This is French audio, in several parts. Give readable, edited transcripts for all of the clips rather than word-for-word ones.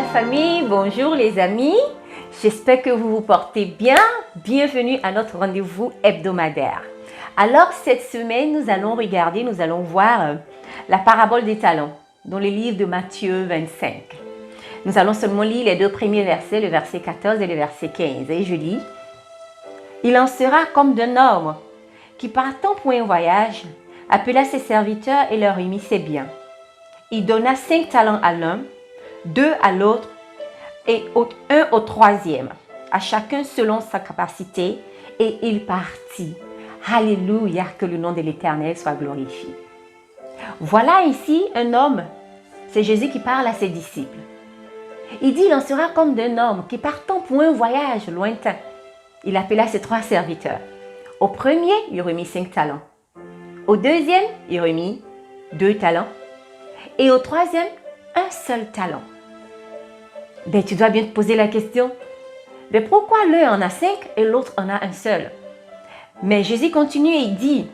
famille, bonjour les amis. J'espère que vous vous portez bien. Bienvenue à notre rendez-vous hebdomadaire. Alors cette semaine, nous allons voir la parabole des talents dans le livre de Matthieu 25. Nous allons seulement lire les deux premiers versets, le verset 14 et le verset 15. Et je lis: Il en sera comme d'un homme qui, partant pour un voyage, appela ses serviteurs et leur remit ses biens. Il donna 5 talents à l'un, 2 à l'autre et 1 au troisième, à chacun selon sa capacité, et il partit. Alléluia, que le nom de l'Éternel soit glorifié. Voilà ici un homme, c'est Jésus qui parle à ses disciples. Il dit: il en sera comme d'un homme qui, partant pour un voyage lointain, il appela ses 3 serviteurs. Au premier, il remit 5 talents. Au deuxième, il remit 2 talents. Et au troisième, 1 seul talent. Ben, tu dois bien te poser la question, mais pourquoi l'un en a 5 et l'autre en a 1 seul? Mais Jésus continue et dit: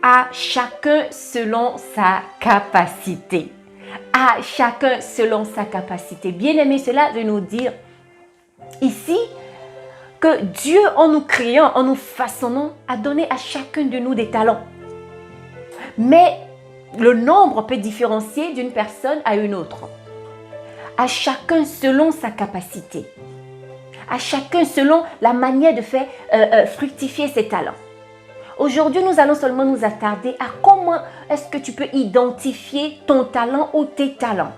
à chacun selon sa capacité. À chacun selon sa capacité. Bien aimé, cela veut nous dire ici que Dieu, en nous créant, en nous façonnant, a donné à chacun de nous des talents. Mais le nombre peut différencier d'une personne à une autre. À chacun selon sa capacité. À chacun selon la manière de faire fructifier ses talents. Aujourd'hui, nous allons seulement nous attarder à comment est-ce que tu peux identifier ton talent ou tes talents.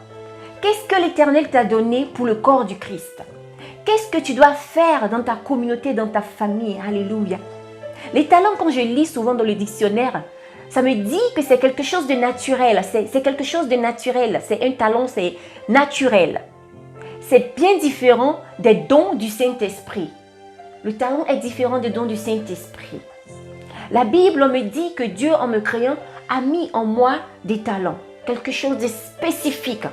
Qu'est-ce que l'Éternel t'a donné pour le corps du Christ? Qu'est-ce que tu dois faire dans ta communauté, dans ta famille? Alléluia. Les talents, quand je lis souvent dans le dictionnaire, ça me dit que c'est quelque chose de naturel. C'est quelque chose de naturel. C'est un talent, c'est naturel. C'est bien différent des dons du Saint-Esprit. Le talent est différent des dons du Saint-Esprit. La Bible me dit que Dieu, en me créant, a mis en moi des talents. Quelque chose de spécifique.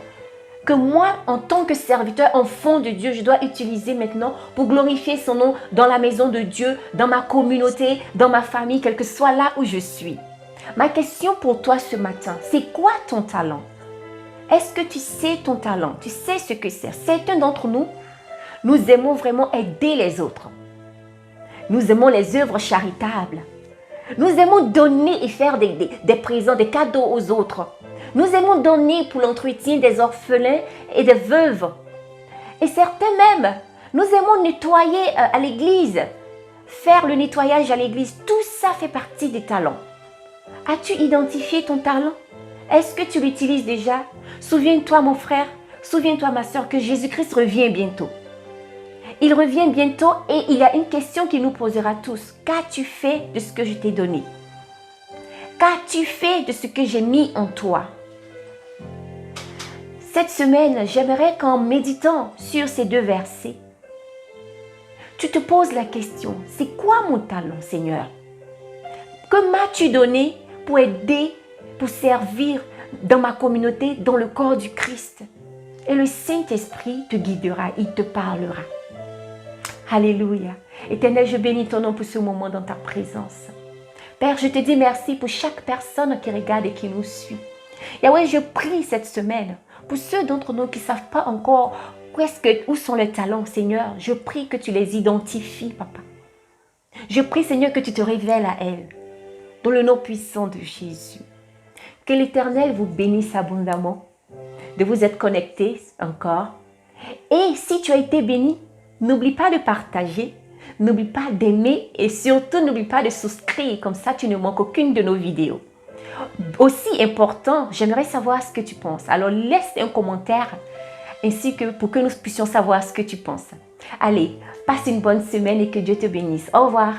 Que moi, en tant que serviteur, enfant de Dieu, je dois utiliser maintenant pour glorifier son nom dans la maison de Dieu, dans ma communauté, dans ma famille, quel que soit là où je suis. Ma question pour toi ce matin, c'est quoi ton talent? Est-ce que tu sais ton talent? Tu sais ce que c'est? Certains d'entre nous, nous aimons vraiment aider les autres. Nous aimons les œuvres charitables. Nous aimons donner et faire des présents, des cadeaux aux autres. Nous aimons donner pour l'entretien des orphelins et des veuves. Et certains même, nous aimons nettoyer à l'église, faire le nettoyage à l'église. Tout ça fait partie des talents. As-tu identifié ton talent? Est-ce que tu l'utilises déjà? Souviens-toi, mon frère, souviens-toi, ma soeur, que Jésus-Christ revient bientôt. Il revient bientôt et il y a une question qu'il nous posera tous. Qu'as-tu fait de ce que je t'ai donné? Qu'as-tu fait de ce que j'ai mis en toi? Cette semaine, j'aimerais qu'en méditant sur ces 2 versets, tu te poses la question, c'est quoi mon talent, Seigneur? Que m'as-tu donné pour aider, pour servir dans ma communauté, dans le corps du Christ? Et le Saint-Esprit te guidera, il te parlera. Alléluia. Éternel, je bénis ton nom pour ce moment dans ta présence. Père, je te dis merci pour chaque personne qui regarde et qui nous suit. Yahweh, je prie cette semaine pour ceux d'entre nous qui ne savent pas encore où sont les talents, Seigneur. Je prie que tu les identifies, Papa. Je prie, Seigneur, que tu te révèles à elles. Dans le nom puissant de Jésus. Que l'Éternel vous bénisse abondamment de vous être connectés encore. Et si tu as été béni, n'oublie pas de partager, n'oublie pas d'aimer et surtout n'oublie pas de souscrire. Comme ça, tu ne manques aucune de nos vidéos. Aussi important, j'aimerais savoir ce que tu penses. Alors, laisse un commentaire ainsi que pour que nous puissions savoir ce que tu penses. Allez, passe une bonne semaine et que Dieu te bénisse. Au revoir.